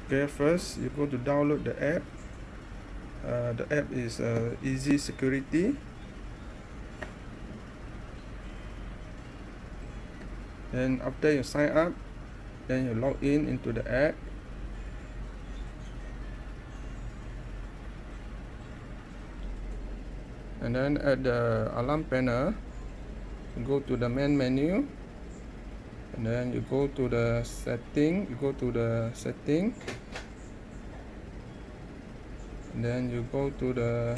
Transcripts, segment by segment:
Okay, first you go to download the app. The app is Easy Security. Then after you sign up, then you log in into the app. And then at the alarm panel, you go to the main menu, and then you go to the setting. And then you go to the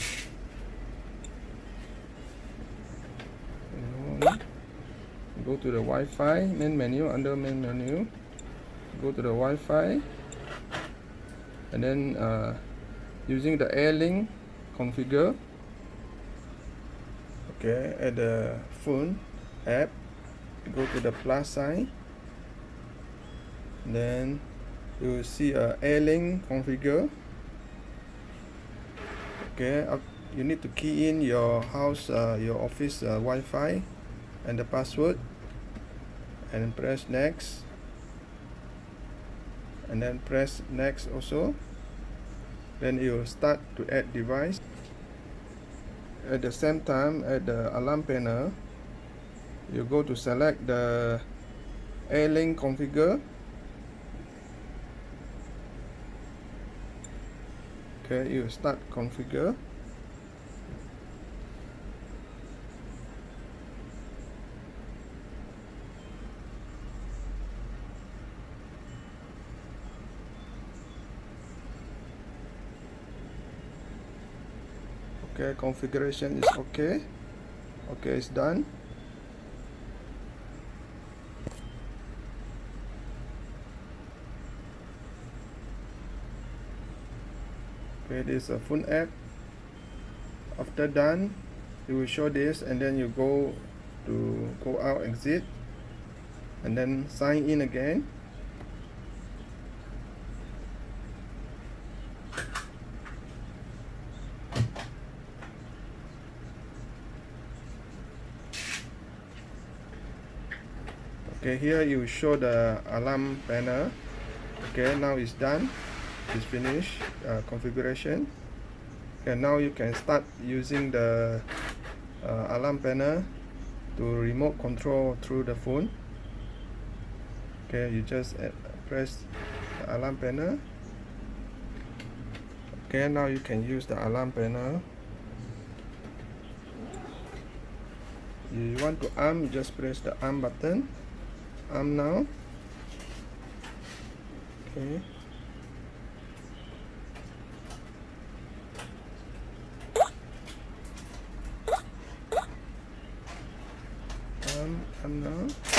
Wi-Fi main menu. Under main menu, go to the Wi-Fi, and then using the Airlink configure. Okay, at the phone app, go to the plus sign, then you will see a Airlink configure. Okay, you need to key in your house, your office Wi-Fi and the password, and press next, and then press next also. Then you will start to add device. At the same time, at the alarm panel, you go to select the Airlink configure. Okay, you start configure. Okay, configuration is okay. Okay, it's done. Okay, this is a phone app. After done, it will show this, and then you go out, exit, and then sign in again. Okay, here you will show the alarm panel. Okay, now it's done. It's finished configuration. Okay, now you can start using the alarm panel to remote control through the phone. Okay, you just press the alarm panel. Okay, now you can use the alarm panel. You want to arm, you just press the arm button. Arm now. Okay. Arm now.